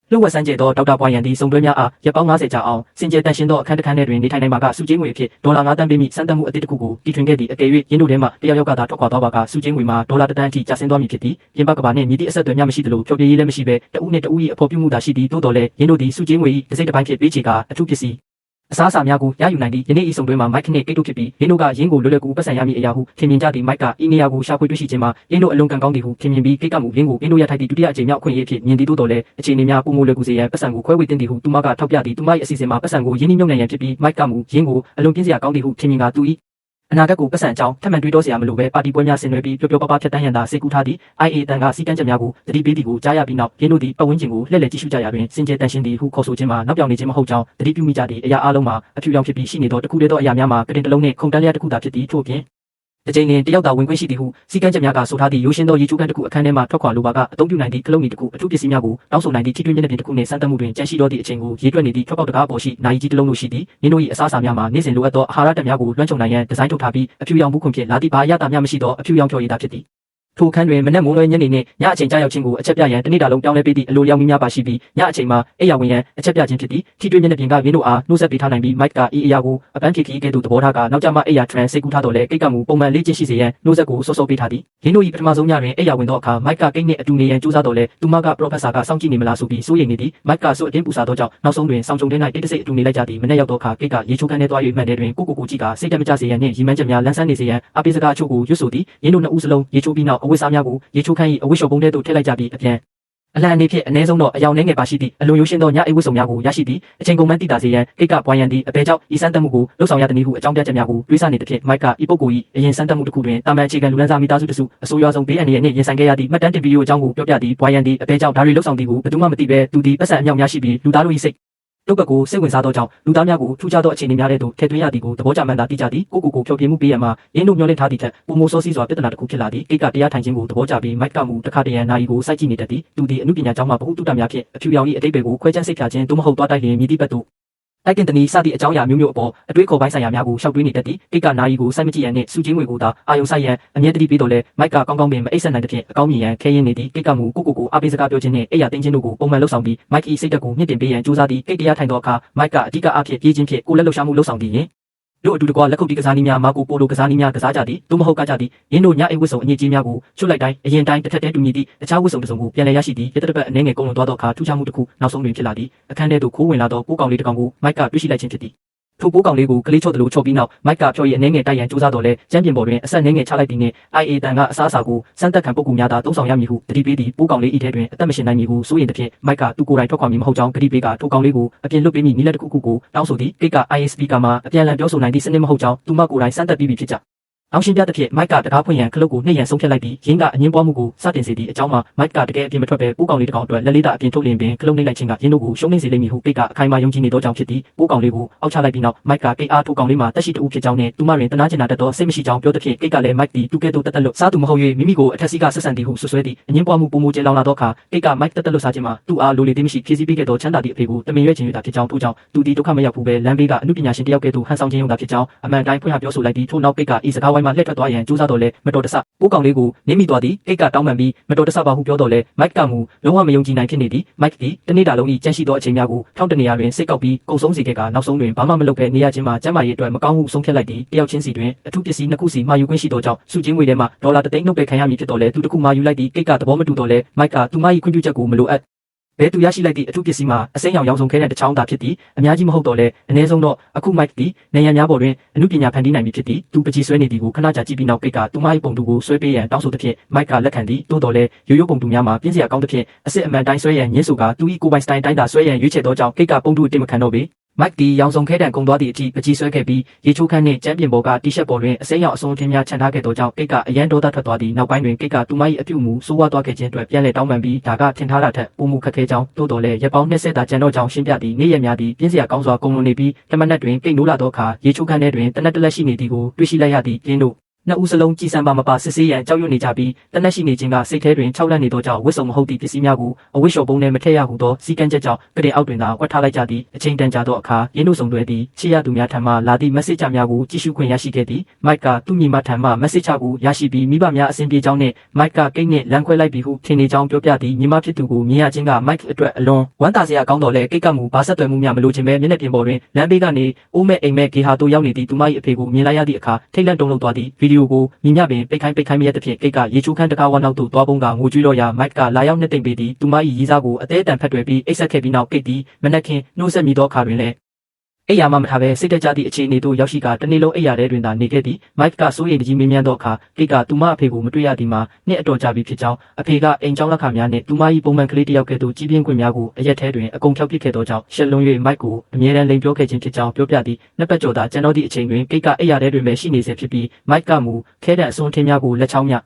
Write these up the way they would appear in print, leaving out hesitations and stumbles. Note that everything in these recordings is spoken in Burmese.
လှုပ်ဝက်ဆန်းကျဲသောဒေါက်တာဘွားရန်သည်စုံတွဲများအားရပ်ပေါင်း90ကြာအောင်စင်ကြယ်တန်ရှင်းသောအခန်းတစ်ခန်းထဲတွင်နေထိုင်နိုင်ပါကစုချင်းငွေအဖြစ်ဒေါ်လာ9 သန်းပေးမိစံတမ်းမှုအသစ်တစ်ခုကိုတီထွင်ခဲ့သည့်အကယ်၍ရင်းတို့ထဲမှတယောက်ကသာထွက်ခွာသွားပါကစုချင်းငွေမှာဒေါ်လာ1 သန်းအထိကျဆင်းသွားမည်ဖြစ်သည်ပြင်ပကဘာနှင့်မြည်သည့်အဆက်အသွယ်များမရှိသလိုဖြောပြရေးလည်းမရှိဘဲတဦးနှင့်တဦး၏အဖို့ပြုမှုသာရှိသည်သို့တော်လည်းရင်းတို့သည်စုချင်းငွေ၏တစ်စိတ်တစ်ပိုင်းဖြစ်ပေးချေကအထူးပစ္စည်းအစားအစာများကိုရယူနိုင်သည့်ယနေ့ဤစုံတွဲမှာမိုက်ခနဲ့ကိတ်တို့ဖြစ်ပြီးရင်းတို့ကရင်းကိုလွယ်လွယ်ကူပတ်စံရမည့်အရာဟုထင်မြင်ကြသည့်မိုက်ကဤနေရာကိုရှာဖွေတွေ့ရှိခြင်းမှာရင်းတို့အလွန်ကံကောင်းသည်ဟုထင်မြင်ပြီးကိတ်ကမှုရင်းကိုရင်းတို့ရထိုက်သည့်ဒုတိယအကြိမ်မြောက်အခွင့်အရေးဖြစ်မြင်သည်သို့တော်လည်းအခြေအနေများပုံမလွယ်ကူစေရန်ပတ်စံကိုခွဲဝေတင်သည်ဟုသူမကထောက်ပြသည်သူမ၏အစီအစဉ်မှာပတ်စံကိုရင်းနှီးမြှုပ်နှံရန်ဖြစ်ပြီးမိုက်ကမှုရင်းကိုအလွန်ပြင်းစရာကောင်းသည်ဟုထင်မြင်ကသူ၏အနာဂတ်ကိုပတ်စံအကြောင်းထပ်မံတွေးတောစရာမလိုပဲပါတီပွဲများဆင်နွှဲပြီးပျော်ပျော်ပါးပါးဖြတ်တန်းရန်သာစိတ်ကူးထားသည့် IA တန်ကစီကန်းချက်များကိုတတိပေးသည်ကိုကြားရပြီးနောက်ရင်းတို့သည်ပတ်ဝန်းကျင်ကိုလှည့်လည်ကြည့်ရှုကြရာတွင်စင်ကြယ်တန်ရှင်းသည်ဟုခေါ်ဆိုခြင်းမှာနောက်ပြောင်နေခြင်းမဟုတ်ကြောင်းတတိပြုမိကြသည့်အရာအလုံးမှာအဖြူရောင်ဖြစ်ပြီးရှိနေသောတခုတည်းသောအရာများမှာကတင်တလုံးနှင့်ခုန်တန်းလျက်တစ်ခုသာဖြစ်သည်ထို့ပြင်တကြိမ်လျင်တယောက်သာဝင်ခွင့်ရှိသည်ဟုစီကန်းချက်များကဆိုထားသည့်ရိုးရှင်းသောရေချိုးခန်းတစ်ခုအခန်းထဲမှထွက်ခွာလိုပါကအသုံးပြုနိုင်သည့်ကလုံးကြီးတစ်ခုအထူးပစ္စည်းများကိုတောင်းဆိုနိုင်သည့်ထိတွေ့မျက်နှာပြင်တစ်ခုနှင့်စမ်းသပ်မှုတွင်ကြန့်ရှိသောသည့်အချိန်ကိုရေးတွက်နေသည့်ထွက်ပေါက်တကားအပေါ်ရှိနိုင်ကြီးတစ်လုံးတို့ရှိသည်နင်းတို့၏အစားအစာများမှာနေ့စဉ်လိုအပ်သောအာဟာရဓာတ်များကိုလွှမ်းခြုံနိုင်ရန်ဒီဇိုင်းထုတ်ထားပြီးအဖြူရောင်မှုခွင့်ဖြင့်လာသည့်ဘာအရသာများမရှိသောအဖြူရောင်ဖြော်ရည်သာဖြစ်သည်ထိုအခန်းတွင်မနက်မိုးလွဲညနေနှင့်ညအချိန်ကြာရောက်ခြင်းကိုအချက်ပြရန်တနေ့တာလုံးပြောင်းလဲပေးသည့်အလိုလျောက်မီးများပါရှိပြီးညအချိန်မှာအိယာဝင်ရန်အချက်ပြခြင်းဖြစ်သည်ထိတွေ့မျက်နှာပြင်ကရင်းတို့အားနှိုးဆက်ပေးထားနိုင်ပြီးမိုက်ကဤအရာကိုအပန်းဖြေခီးကဲ့သို့သဘောထားကနောက်ကျမှအိယာထရန်စိတ်ကူးထားတော်လဲကိတ်ကမှုပုံမှန်လေ့ကျင့်ရှိစေရန်နှိုးဆက်ကိုစောစောပေးထားသည်ရင်းတို့၏ပထမဆုံးညတွင်အိယာဝင်သောအခါမိုက်ကကိတ်နှင့်အတူနေရန်ကြိုးစားတော်လဲသူမကပရော်ဖက်ဆာကစောင့်ကြည့်နေမလားဆိုပြီးစိုးရိမ်နေသည်မိုက်ကဆိုအတင်းပူစာသောကြောင့်နောက်ဆုံးတွင်ဆောင်ကြုံထဲ၌တိတ်တဆိတ်အတူနေလိုက်ကြသည်မနေ့ရောက်သောအခါကိတ်ကရေချိုးခန်းထဲသွား၍မှန်တဲ့တွင်ကိုကြည့်ကစိတ်တက်မကြစေရန်နှင့်ရီမန်းချက်များလန်းဆန်းနေစေရန်အပိစကားအချို့ကိုရွတ်ဆိုသည်ရင်းတို့နှစ်ဦးစလုံးရေချိုးပြီးနောက်အဝတ်စားများကိုရေချိုးခန်း၏အဝတ်လျှော်ပုံထဲသို့ထည့်လိုက်ကြပြီးအပြန်အလံအနေဖြင့်အ ਨੇ ဆုံးတော့အယောင်နှဲငယ်ပါရှိသည့်အလွန်ရိုးရှင်းသောညအိတ်ဝတ်စုံများကိုရရှိသည့်အချိန်ကုန်မှန်းသိတာစေရန်ကိတ်ကပွားရန်သည့်အဘဲကြောင့်ဤစမ်းသပ်မှုကိုလှုပ်ဆောင်ရသည်ဟုအကြောင်းပြချက်များကိုတွေးဆနေသဖြင့်မိုက်ကဤပုဂ္ဂိုလ်၏အရင်စမ်းသပ်မှုတစ်ခုတွင်တာမန်အခြေခံလူလန်းစားမိသားစုတစုအဆိုးရွားဆုံးဘေးအန္တရာယ်နှင့်ရင်ဆိုင်ခဲ့ရသည့်မှတ်တမ်းတင်ဗီဒီယိုအကြောင်းကိုပြောပြသည်ပွားရန်သည့်အဘဲကြောင့်ဒါတွေလှုပ်ဆောင်သည်ကိုဘယ်သူမှမသိဘဲသူသည်ပတ်စံအမြောက်များရှိပြီးလူသားတို့၏စိတ်တုတ်ပတ်ကိုစိတ်ဝင်စားသောကြောင့်လူသားများကိုထူးခြားသောအခြေအနေများတဲ့သို့ထည့်သွင်းရသည်ကိုသဘောကျမှန်သာသိကြသည်ကိုဖြောပြမှုပေးရမှာရင်းတို့မျှော်လင့်ထားသည့်ထက်ပုံမိုးစောစီးစွာပြဿနာတစ်ခုဖြစ်လာသည်ကိတ်ကတရားထိုင်ခြင်းကိုသဘောကျပြီးမိုက်ကမှုတစ်ခါတရံနာရီကိုစိုက်ကြည့်နေတတ်သည်သူသည်အမှုပညာကျောင်းမှဗဟုသုတများဖြင့်အဖြူရောင်၏အတိတ်တွေကိုခွဲခြမ်းစိတ်ဖြာခြင်းသို့မဟုတ်သွားတိုက်လျင်မြည်သည့်ဘက်သို့တိုက်တင်တနည်းစသည့်အကြောင်းအရာမျိုးမျိုးအပေါ်အတွေးခေါ်ပိုင်းဆိုင်ရာများကိုရှောက်တွေးနေတတ်သည်ကိတ်ကနာရီကိုစိုက်မကြည့်ရန်နှင့်စုချင်းငွေကိုသာအာယုံဆိုင်ရန်အမြဲတည်းပေးတော်လဲမိုက်ကကောင်းကောင်းပင်မအိပ်ဆက်နိုင်တဲ့ဖြင့်အကောင်းမြင်ရန်ခဲရင်နေသည်ကိတ်ကမှုကိုအားပေးစကားပြောခြင်းနှင့်အိယာတင်းခြင်းတို့ကိုပုံမှန်လှုပ်ဆောင်ပြီးမိုက်၏စိတ်ဓာတ်ကိုမြင့်တင်ပေးရန်ကြိုးစားသည်ကိတ်တရားထိုင်သောအခါမိုက်ကအဓိကအဖြစ်ပြေးခြင်းဖြင့်ကိုလက်လှုပ်ရှားမှုလှုပ်ဆောင်သည်ယင်တို့အတူတကွလက်ခုပ်တီးကစားနည်းများမာကိုပိုလိုကစားနည်းများကစားကြသည်သို့မဟုတ်ကကြသည်ရင်းတို့ညအိတ်ဝတ်စုံအငြိကြီးများကိုချွတ်လိုက်တိုင်းအရင်တိုင်းတစ်ထက်တည်းတူညီသည့်တခြားဝတ်စုံတစ်စုံကိုပြန်လည်ရရှိသည်ရတပတ်အနေငယ်ကုန်လွန်သွားသောအခါထူးခြားမှုတစ်ခုနောက်ဆုံးတွင်ဖြစ်လာသည်အခန်းထဲသို့ခိုးဝင်လာသောပိုးကောင်လေးတစ်ကောင်ကိုမိုက်ကတွေ့ရှိလိုက်ခြင်းဖြစ်သည်ထိုပိုးကောင်လေးကိုကလေးချော့တယ်လို့ချော့ပြီးနောက်မိုက်ကဖြော်ရည်အနေငယ်တိုက်ရန်ကြိုးစားတော်လဲကျမ်းပြင်ပေါ်တွင်အဆက်အနေငယ်ချလိုက်သည်နှင့် IA တန်ကအစားအစာကိုစမ်းသက်ခံပုဂ္ဂိုလ်များသာသုံးဆောင်ရမည်ဟုတတိပေးသည်ပိုးကောင်လေးဤထဲတွင်အသက်မရှင်နိုင်မည်ဟုစိုးရိမ်သည်ဖြင့်မိုက်ကသူကိုယ်တိုင်ထွက်ခွာမည်မဟုတ်ကြောင်းတတိပေးကထိုကောင်လေးကိုအပြင်လွတ်ပေးမည်နီးလက်တစ်ခုခုကိုတောင်းဆိုသည်ကိတ်က IA speaker မှာအပြန်အလှန်ပြောဆိုနိုင်သည့်စနစ်မဟုတ်ကြောင်းသူမကိုယ်တိုင်စမ်းသက်ပြီးပြီဖြစ်ကြအောင်ရှင်းပြတဲ့ဖြင့်မိုက်ကတကားဖွင့်ရန်ခလုတ်ကိုနှိပ်ရန်ဆုံးဖြတ်လိုက်ပြီးရင်းကအငင်းပွားမှုကိုစတင်စေသည့်အကြောင်းမှာမိုက်ကတကယ်အပြင်မထွက်ပဲပိုးကောင်လေးတစ်ကောင်အတွက်လက်လေးတာအပြင်ထုတ်လျင်ပင်ခလုတ်နှိပ်လိုက်ခြင်းကရင်းတို့ကိုရှုံးနိမ့်စေလိမ့်မည်ဟုကိတ်ကအခိုင်အမာယုံကြည်နေသောကြောင့်ဖြစ်သည်ပိုးကောင်လေးကိုအောက်ချလိုက်ပြီးနောက်မိုက်ကကိတ်အားထိုးကောင်လေးမှာတက်ရှိတူဖြစ်ကြောင်းနဲ့သူမတွင်တနာကျင်နာတတ်သောစိတ်မရှိကြောင်းပြောတဲ့ဖြင့်ကိတ်ကလည်းမိုက်သည်သူကဲ့သို့တက်လို့စားသူမဟုတ်၍မိမိကိုအထက်စီးကဆက်ဆံသည်ဟုဆွဆွဲသည်အငင်းပွားမှုပုံမူကျလောင်လာသောအခါကိတ်ကမိုက်တက်လို့စားခြင်းမှာသူ့အားလိုလေသေးမရှိဖြည့်ဆည်းပေးခဲ့သောချမ်းသာသည့်အဖေကိုတမင်ရွက်ခြင်း၍သာဖြစ်ကြောင်းထို့ကြောင့်သူသည်ဒုက္ခမရောက်ဘူးပဲလမ်းဘေးကအမှုပညာရှင်တယောက်ကဲ့သို့ဟန်ဆောင်ခြင်းရုံသာဖြစ်ကြောင်းအမှန်တိုင်းဖွင့်ဟပြောဆိုလိုက်သည်ထို့နောက်ကိတ်ကဤစကားဝိုင်းမှာလှည့်ထွက်သွားရန်ကြိုးစားတော်လဲမတော်တဆပိုးကောင်လေးကိုနင်းမိသွားသည်ကိတ်ကတောင်းပန်ပြီးမတော်တဆပါဟုပြောတော်လဲမိုက်ကမူလုံးဝမယုံကြည်နိုင်ဖြစ်နေသည်မိုက်သည်တနေ့တာလုံး၏ကြန့်ရှိသောအချိန်များကိုထောက်တနေရာတွင်စိတ်ကောက်ပြီးကုံဆုံးစေခဲ့ကနောက်ဆုံးတွင်ဘာမှမလုပ်ဘဲနေရခြင်းမှာကျမ်းမာရေးအတွက်မကောင်းမှုဆုံးဖြတ်လိုက်သည်တယောက်ချင်းစီတွင်အထူးပစ္စည်းနှစ်ခုစီမှာယူခွင့်ရှိသောကြောင့်စုချင်းငွေထဲမှဒေါ်လာ3 သိန်းနှုတ်ပဲခံရမည်ဖြစ်တော်လဲသူတစ်ခုမှာယူလိုက်သည်ကိတ်ကသဘောမတူတော်လဲမိုက်ကသူမ၏ခွင့်ပြုချက်ကိုမလိုအပ်ဘဲသူရရှိလိုက်သည့်အထူးပစ္စည်းမှာအစိမ်းရောင်ဆုံးခဲတဲ့တစ်ချောင်းသာဖြစ်သည်အများကြီးမဟုတ်တော့လဲအနည်းဆုံးတော့အခုမိုက်သည်နေရန်များပေါ်တွင်အမှုပညာဖန်တီးနိုင်ပြီဖြစ်သည်သူပကြီးဆွဲနေသည်ကိုခဏကြာကြည့်ပြီးနောက်ကိတ်ကသူမ၏ပုံတူကိုဆွဲပေးရန်တောင်းဆိုသဖြင့်မိုက်ကလက်ခံသည်တိုးတော်လဲရိုးရိုးပုံတူများမှာပြင်းစရာကောင်းသဖြင့်အစစ်အမှန်တိုင်းဆွဲရန်ညှင်းဆိုကသူ၏ကိုယ်ပိုင်စတိုင်တိုင်းသာဆွဲရန်ရွေးချယ်သောကြောင့်ကိတ်ကပုံတူအတင်မခံတော့ပေမိုက်ဒီရောင်စုံခဲတံကုံသွားသည့်အထိပကြီးဆွဲခဲ့ပြီးရေချိုးခန်းနှင့်ကျမ်းပြင်ပေါ်ကတီရှပ်ပေါ်တွင်အစိမ်းရောင်အစွန်းထင်းများခြံထားခဲ့သောကြောင့်ကိတ်ကအရန်ဒေါသထွက်သွားသည့်နောက်ပိုင်းတွင်ကိတ်ကသူမ၏အပြုအမူဆိုးဝါးသွားခဲ့ခြင်းအတွက်ပြန်လည်တောင်းပန်ပြီးဒါကထင်ထားတာထက်ပိုမှုခက်ခဲကြောင်းသို့တော်လည်းရက်ပေါင်း20သာကျန်တော့ကြောင်းရှင်းပြသည်နေ့ရက်များသည်ပြင်းစရာကောင်းစွာကုန်လွန်နေပြီးတမန်နက်တွင်ကိတ်နိုးလာသောအခါရေချိုးခန်းထဲတွင်တနက်တလက်ရှိနေသည်ကိုတွေ့ရှိလိုက်ရသည့်ပြင်းတို့ နှစ်ဦးစလုံးကြည်စံပါမပါစစ်ဆေးရန်ကြောက်ရွံ့နေကြပြီးတနက်ရှိနေခြင်းကစိတ်ထဲတွင်ခြောက်လန့်နေသောကြောင့်ဝတ်စုံမဟုတ်သည့်ပစ္စည်းများကိုအဝတ်လျှော်ပုံနှင့်မထည့်ရဟုသောစီကံချက်ကြောင့်ကတင်အောက်တွင်သာဝတ်ထားလိုက်ကြသည်အချိန်တန်ကြာသောအခါရင်းနှုတ်ဆောင်တွေသည်ချစ်ရသူများထံမှလာသည့် message များကိုကြည့်ရှုခွင့်ရရှိခဲ့သည်မိုက်ကသူ့ညီမထံမှ message ကိုရရှိပြီးမိဘများအဆင်ပြေကြောင်းနှင့်မိုက်ကကိတ်နှင့်လမ်းခွဲလိုက်ပြီးဟုထင်နေကြောင်းပြောပြသည်ညီမဖြစ်သူကိုမြင်ရခြင်းကမိုက်အတွက်အလွန်ဝမ်းသာစရာကောင်းတော်လဲကိတ်ကမှုဘာဆက်သွယ်မှုများမလိုချင်ပဲမျက်နှာပြင်ပေါ်တွင်လမ်းဘေးကနေအိုးမဲ့အိမ်မဲ့ဂေဟာတို့ရောက်နေသည့်သူမ၏အဖေကိုမြင်လိုက်ရသည့်အခါထိတ်လန့်တုန်လှုပ်သွားသည်ဗီဒီယိုကိုမြင်ရပင်ပိတ်ခိုင်းမရသဖြင့်ကိတ်ကရေချိုးခန်းတကားဝနောက်သို့သွားပုံးကငိုကြွေးတော့ရာမိုက်ကလာရောက်နှစ်သိမ့်ပေးသည်သူမ၏ရေးစားကိုအသေးအတန်ဖက်တွယ်ပြီးအိတ်ဆက်ခဲ့ပြီးနောက်ကိတ်သည်မနက်ခင်းနှိုးဆက်မိသောအခါတွင်လည်းအိယာမမထားပဲစိတ်တကြသည့်အခြေအနေသို့ရောက်ရှိကတနေ့လုံးအိယာထဲတွင်သာနေခဲ့သည်မိုက်ကစိုးရိမ်ကြီးမင်းမြန်းသောအခါကိတ်ကသူမအဖေကိုမတွေ့ရသည်မှာနှစ်အတော်ကြာပြီဖြစ်ကြောင်းအဖေကအိမ်ကြောင်းလက်ခများနှင့်သူမ၏ပုံမှန်ကလေးတစ်ယောက်ကဲ့သို့ကြီးပြင်းခွင့်များကိုအရက်ထဲတွင်အကုန်ဖြောက်ပစ်ခဲ့သောကြောင့်ရှက်လွန်၍မိုက်ကိုအမြဲတမ်းလိန်ပြောခဲ့ခြင်းဖြစ်ကြောင်းပြောပြသည်နှစ်ပတ်ကျော်သာကျန်သောသည့်အချိန်တွင်ကိတ်ကအိယာထဲတွင်ပဲရှိနေဆဲဖြစ်ပြီးမိုက်ကမူခဲတဲ့အစွန်းထင်းများကိုလက်ချောင်းမျာ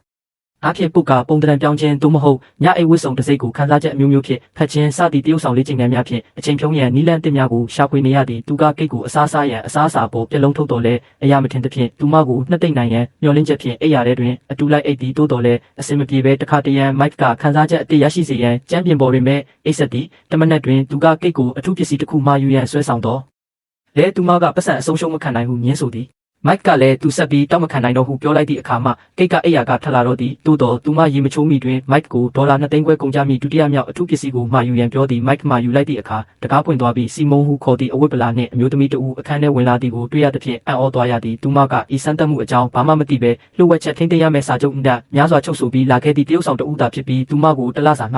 းအားဖြင့်ပုတ်ကပုံတံပြောင်းခြင်းသို့မဟုတ်ညအိဝတ်ဆောင်တစ်စိတ်ကိုခန်းစားချက်အမျိုးမျိုးဖြင့်ဖတ်ခြင်းစသည့်တရုပ်ဆောင်လေးကျင့်ခန်းများဖြင့်အချိန်ဖြုံးရန်နီလန်းတစ်များကိုရှာဖွေနေရသည့်သူကကိတ်ကိုအစားစားရန်အစားအစာပေါ်ပြလုံးထုတ်တော်လဲအရာမထင်သဖြင့်သူမကိုနှစ်သိမ့်နိုင်ရန်မျှော်လင့်ချက်ဖြင့်အိယာထဲတွင်အတူလိုက်အိတ်သည်တိုးတော်လဲအစင်မပြေပဲတခါတရံမိုက်ကခန်းစားချက်အတိတ်ရရှိစေရန်ကြမ်းပြင်ပေါ်တွင်ပဲအိတ်ဆက်သည်တမနက်တွင်သူကကိတ်ကိုအထူးပစ္စည်းတစ်ခုမှာယူရန်ဆွဲဆောင်တော်လဲသူမကပတ်စံအဆုံးရှုံးမခံနိုင်ဟုညင်းဆိုသည်မိုက်ကလည်းသူဆက်ပြီးတောက်မခံနိုင်တော့ဟုပြောလိုက်သည့်အခါမှကိတ်ကအိယာကထလာတော့သည်သို့တော်သူမရေမချိုးမိတွင်မိုက်ကိုဒေါ်လာ2သိန်းခွဲကုန်ကျမည့်ဒုတိယမြောက်အထူးပစ္စည်းကိုမှာယူရန်ပြောသည်မိုက်မှာယူလိုက်သည့်အခါတကားပွင့်သွားပြီးစီမုံဟုခေါ်သည့်အဝတ်ပလာနှင့်အမျိုးသမီးတဦးအခန်းထဲဝင်လာသည်ကိုတွေ့ရသဖြင့်အံ့ဩသွားရသည်သူမကဤစမ်းသပ်မှုအကြောင်းဘာမှမသိပဲလှုပ်ဝက်ချက်ထိမ့်သိမ်းရမယ့်စာချုပ်များစွာချုပ်ဆိုပြီးလာခဲ့သည့်တရုတ်ဆောင်တဦးသာဖြစ်ပြီးသူမကိုတလစာမ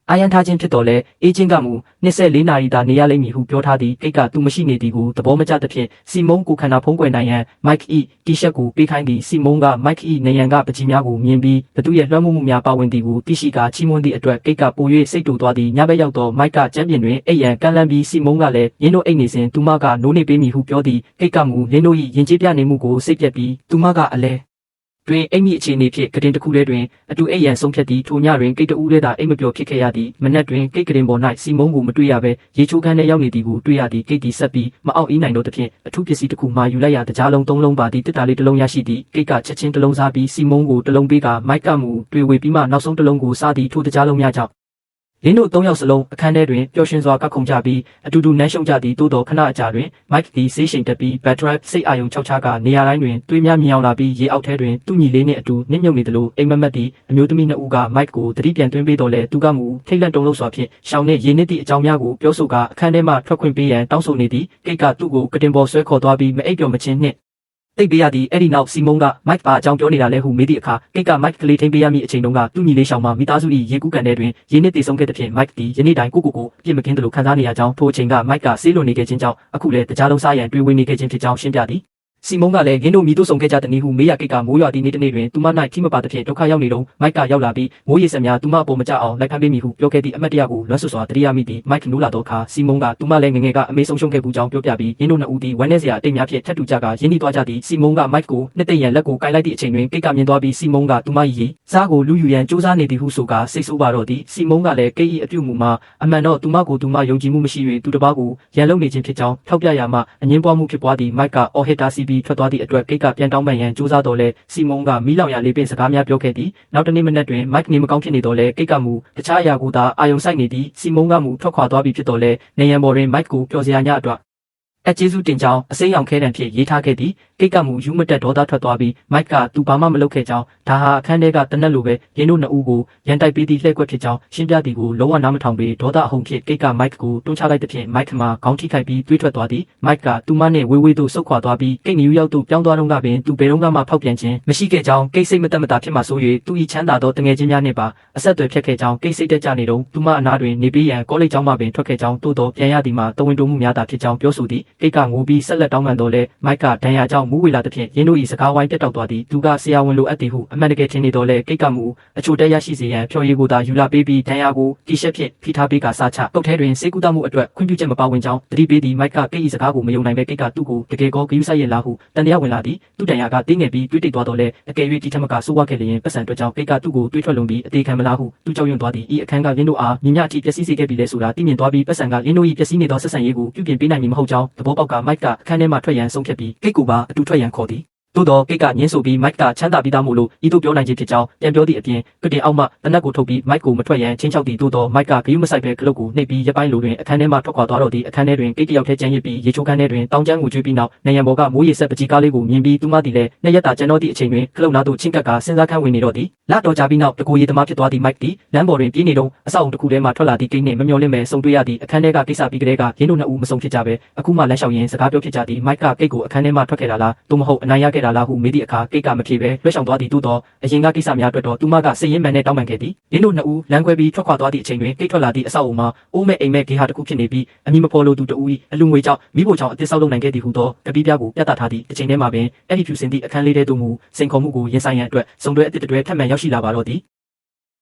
ှအာရန်ထားခြင်းဖြစ်တော်လဲအေးချင်းကမူ24နာရီသာနေရလိမ့်မည်ဟုပြောထားသည်ကိတ်ကသူမရှိနေသည်ကိုသဘောမကျသဖြင့်စီမုံကိုခန္ဓာဖုံးကွယ်နိုင်ရန်မိုက်၏တီရှပ်ကိုပေးခိုင်းသည်စီမုံကမိုက်၏နေရန်ကပကြီးများကိုမြင်ပြီးဘသူရဲ့လွှမ်းမိုးမှုများပါဝင်သည်ကိုသိရှိကချီးမွမ်းသည့်အတွက်ကိတ်ကပို၍စိတ်တူသွားသည်ညဘက်ရောက်သောမိုက်ကကျမ်းပြင်တွင်အိပ်ရန်ကမ်းလှမ်းပြီးစီမုံကလည်းရင်းတို့အိတ်နေစဉ်သူမကနိုးနေပေးမည်ဟုပြောသည်ကိတ်ကမူရင်းတို့၏ယဉ်ကျေးပြနေမှုကိုစိတ်ပြက်ပြီးသူမကအလဲတွင်အိမ်မိအခြေအနေဖြင့်ကတင်တစ်ခုတည်းတွင်အတူအိပ်ရန်ဆုံးဖြတ်သည့်ထိုညတွင်ကိတ်တူးထဲသာအိမ်မပျော်ဖြစ်ခဲ့ရသည်မနက်တွင်ကိတ်ကတင်ပေါ်၌စီမုံကိုမတွေ့ရဘဲရေချိုးခန်းထဲရောက်နေသည်ကိုတွေ့ရသည်ကိတ်တီဆက်ပြီးမအောင်အီးနိုင်တော့သဖြင့်အထူးပစ္စည်းတစ်ခုမှယူလိုက်ရတကြားလုံး3လုံးပါသည့်တစ်တာလေးတစ်လုံးရရှိသည်ကိတ်ကချက်ချင်းတစ်လုံးစားပြီးစီမုံကိုတစ်လုံးပေးကမိုက်ကမူတွေ့ဝေပြီးမှနောက်ဆုံးတစ်လုံးကိုစားသည်ထိုတကြားလုံးများကြောင့်လင်းတို့3ယောက်စလုံးအခန်းထဲတွင်ပျော်ရွှင်စွာကခုန်ကြပြီးအတူတူနမ်းရှုံကြသည်တိုးတော်ခဏအကြာတွင်မိုက်သည်ဆေးရှိန်တက်ပြီးဘတ်ဒရပ်စိတ်အာယုံခြောက်ခြားကနေရာတိုင်းတွင်တွေးများမြင်အောင်လာပြီးရေအောက်ထဲတွင်သူ့ညီလေးနှင့်အတူနစ်မြုပ်နေသလိုအိမ်မက်မက်သည်အမျိုးသမီး2ဦးကမိုက်ကိုတတိပြန်သွင်းပေးတော်လဲသူကမူထိတ်လန့်တုန်လှုပ်စွာဖြင့်ရှောင်းနှင့်ရေနစ်သည့်အကြောင်းများကိုပြောဆိုကအခန်းထဲမှထွက်ခွင့်ပေးရန်တောင်းဆိုနေသည်ကိတ်ကသူ့ကိုကတင်ပေါ်ဆွဲခေါ်သွားပြီးမအိပ်ပျော်မချင်းနှင့်တိတ်ပေးရသည်အဲ့ဒီနောက်စီမုံကမိုက်ပါအကြောင်းပြောနေတာလဲဟုမေးသည့်အခါကိတ်ကမိုက်ကလေးထိန်ပေးရမည့်အချိန်တုန်းကသူ့ညီလေးရှောင်းမှမိသားစု၏ရေကူးကန်ထဲတွင်ရေနစ်တည်ဆုံးခဲ့သဖြင့်မိုက်သည်ယနေ့တိုင်ကိုပြစ်မကင်းသလိုခံစားနေရကြောင်းထိုအချိန်ကမိုက်ကဆေးလွန်နေခဲ့ခြင်းကြောင့်အခုလည်းတကြားလုံးစားရန်တွေးဝေနေခဲ့ခြင်းဖြစ်ကြောင်းရှင်းပြသည်စီမုံကလည်းရင်းတို့မိတို့ဆောင်ခဲ့ကြတဲ့နည်းဟုမေးရကိတ်ကမိုးရွာသည့်နေ့တစ်နေ့တွင်သူမ၌ထိမပါသဖြင့်ဒုက္ခရောက်နေတော့မိုက်ကရောက်လာပြီးမိုးရေစက်များသူမအပေါ်မကျအောင်လိုက်ဖမ်းပေးမိဟုပြောခဲ့သည့်အမတ်တရားကိုလွှမ်းဆွစွာတရိယာမိသည်မိုက်နိုးလာသောအခါစီမုံကသူမလည်းငငယ်ကအမေဆုံးရှုံးခဲ့ဘူးကြောင်းပြောပြပြီးရင်းတို့နှစ်ဦးသည်ဝမ်းနည်းစရာအတိတ်များဖြင့်ထပ်တူကြကရင်းနှီးသွားကြသည်စီမုံကမိုက်ကိုနှစ်သိမ့်ရန်လက်ကိုကိုင်လိုက်သည့်အချိန်တွင်ကိတ်ကမြင်သွားပြီးစီမုံကသူမ၏ရေစားကိုလူယူရန်စူးစမ်းနေသည်ဟုဆိုကစိတ်ဆိုးပါတော့သည်စီမုံကလည်းကိတ်၏အပြုတ်မှုမှာအမှန်တော့သူမကိုသူမယုံကြည်မှုမရှိ၍သူတစ်ပါးကိုရန်လုံနေခြင်းဖြစ်ကြောင်းထောက်ပြရာမှအငင်းပွားမှုဖြစ်ပွားသည်မိုက်ကအော်ဟစ်တာစီပြီးထွက်သွားသည့်အတွက်ကိတ်ကပြန်တောင်းပန်ရန်ကြိုးစားတော်လဲစီမုံကမီးလောင်ရလေးပင်စကားများပြောခဲ့သည်နောက်တနေ့မနက်တွင်မိုက်နေမကောင်းဖြစ်နေတော်လဲကိတ်ကမူတခြားအရာကိုသာအာယုံဆိုင်နေသည်စီမုံကမူထွက်ခွာသွားပြီဖြစ်တော်လဲနေရန်ပေါ်တွင်မိုက်ကိုပျော်စရာညအတွက်အကျေးဇူးတင်ကြောင်းအစိမ်းရောင်ခဲတံဖြင့်ရေးထားခဲ့သည်ကိတ်ကမူယူမတက်ဒေါသထွက်သွားပြီးမိုက်ကသူဘာမှမလုပ်ခဲ့ကြောင်းဒါဟာအခန်းထဲကတနက်လိုပဲရင်းတို့နှစ်ဦးကိုရန်တိုက်ပေးသည့်လှည့်ကွက်ဖြစ်ကြောင်းရှင်းပြသည်ကိုလုံးဝနားမထောင်ပေဒေါသအဟုန်ဖြင့်ကိတ်ကမိုက်ကကိုတွန်းချလိုက်သဖြင့်မိုက်မှာခေါင်းထိခိုက်ပြီးတွေးထွက်သွားသည်မိုက်ကသူမနှင့်ဝေးဝေးသို့ဆုတ်ခွာသွားပြီးကိတ်နယူးယောက်သို့ပြောင်းသွားတော့ကပင်သူဘယ်တော့မှဖောက်ပြန်ခြင်းမရှိခဲ့ကြောင်းကိတ်စိတ်မတက်မတာဖြစ်မှဆို၍သူ၏ချမ်းသာသောတငယ်ချင်းများနှင့်ပါအဆက်အသွယ်ဖြတ်ခဲ့ကြောင်းကိတ်စိတ်တက်ကြနေတော့သူမအနာတွင်နေပြီးရန်ကောလိပ်ကျောင်းမှပင်ထွက်ခဲ့ကြောင်းတိုးတော်ပြန်ရသည်မှာတဝင်းတိုးမှုများသာဖြစ်ကြောင်းပြောဆိုသည်ကိတ်ကငိုပြီးဆက်လက်တောင်းပန်တော်လဲမိုက်ကဒဏ်ရာကြောင့်မူးဝေလာသဖြင့်ရင်းတို့၏စကားဝိုင်းပြတ်တောက်သွားသည်သူကဆရာဝန်လိုအပ်သည်ဟုအမှန်တကယ်ထင်နေတော်လဲကိတ်ကမူအချိုတက်ရရှိစေရန်ဖြော်ရည်ကိုသာယူလာပေးပြီးဒဏ်ရာကိုတီရှပ်ဖြင့်ဖိထားပေးကစားချပုတ်ထဲတွင်စေကူတမှုအတွက်ခွင့်ပြုချက်မပါဝင်ကြောင်းတတိပေးသည်မိုက်ကကိတ်၏စကားကိုမယုံနိုင်ပဲကိတ်ကသူ့ကိုတကယ်ကောဂယုဆိုင်ရလားဟုတန်တရားဝင်လာသည်သူ့ဒဏ်ရာကတင်းငယ်ပြီးတွေးတိတ်သွားတော်လဲအကယ်၍ဒီထက်မကဆိုးဝါးခဲ့လျင်ပတ်စံအတွက်ကြောင့်ကိတ်ကသူ့ကိုတွေးထွက်လွန်ပြီးအသေးခံမလားဟုသူကြောက်ရွံ့သွားသည်ဤအခန်းကရင်းတို့အားမြင်မြအထိပျက်စီးစေခဲ့ပြီလဲဆိုတာသိမြင်သွားပြီးပတ်စံကရင်းတို့၏ပျက်စီးနေသောဆက်ဆံရေးကိုပြုပြင်ပေးနိုင်မည်မဟုတ်ကြောင်းသဘောပေါက်ကမိုက်ကအခန်းထဲမှထွက်ရန်ဆုံးဖြတ်ပြီးကိတ်ကိုပါအတူထွက်ရန်ခေါ်သည် သို့တော့ကိတ်ကညင်းဆိုပြီးမိုက်ကချမ်းသာပြီးသားမို့လို့ဤသို့ပြောနိုင်ခြင်းဖြစ်ကြောင်းပြန်ပြောသည့်အပြင်ကတင်အောက်မှတနက်ကိုထုတ်ပြီးမိုက်ကိုမထွက်ရန်ချင်းချောက်သည်သို့တော့မိုက်ကဂရုမစိုက်ပဲကလုတ်ကိုနှိပ်ပြီးရပ်ပိုင်းလိုတွင်အခန်းထဲမှထွက်ခွာသွားတော့သည့်အခန်းထဲတွင်ကိတ်တယောက်ထဲကျန်ရစ်ပြီးရေချိုးခန်းထဲတွင်တောင်းကျမ်းကိုကျွေးပြီးနောက်နေရန်ပေါ်ကမိုးရေဆက်ပကြီးကားလေးကိုမြင်ပြီးသူမသည်လည်းနှစ်ရက်တာကျန်တော့သည့်အချိန်တွင်ကလုတ်နာသို့ချင်းကပ်ကစဉ်းစားခန်းဝင်နေတော့သည်လတော်ကြပြီးနောက်တကူရေသမားဖြစ်သွားသည့်မိုက်သည်လမ်းပေါ်တွင်ပြေးနေတော့အဆောက်အုံတစ်ခုထဲမှထွက်လာသည့်ကိတ်နှင့်မမျှော်လင့်ပဲဆုံတွေ့ရသည့်အခန်းထဲကကိစ္စပြီးကလေးကရင်းတို့နှစ်ဦးမဆုံဖြစ်ကြပဲအခုမှလမ်းလျှောက်ရင်းစကားပြောဖြစ်ကြသည်မိုက်ကကိတ်ကိုအခန်းထဲမှထွက်ခဲ့တာလားသို့မဟုတ်အနိုင်ရခဲ့တာလားဟုမေးသည့်အခါကိတ်ကမဖြေပဲလွှဲဆောင်သွားသည်သို့တော့အရင်ကကိစ္စများအတွက်တော့သူမကစိတ်ရင်းမှန်နဲ့တောင်းပန်ခဲ့သည်ရင်းတို့နှစ်ဦးလမ်းခွဲပြီးထွက်ခွာသွားသည့်အချိန်တွင်ကိတ်ထွက်လာသည့်အဆောက်အုံမှာအိုးမဲ့အိမ်မဲ့ဂေဟာတစ်ခုဖြစ်နေပြီးအမည်မဖော်လိုသူတဦး၏အလူငွေကြောင့်မိဖို့ကြောင့်အသစ်ဆောက်လုပ်နိုင်ခဲ့သည်ဟုသောကပီးပြားကိုပြသထားသည့်တစ်ချိန်တည်းမှာပင်အဲ့ဒီဖြူစင်သည့်အခန်းလေးထဲသို့မူစိန်ခေါ်မှုကိုရင်ဆိုင်ရန်အတွက်စုံတွဲအသစ်တွဲထပ်မံရောက်ရှိလာပါတော့သည်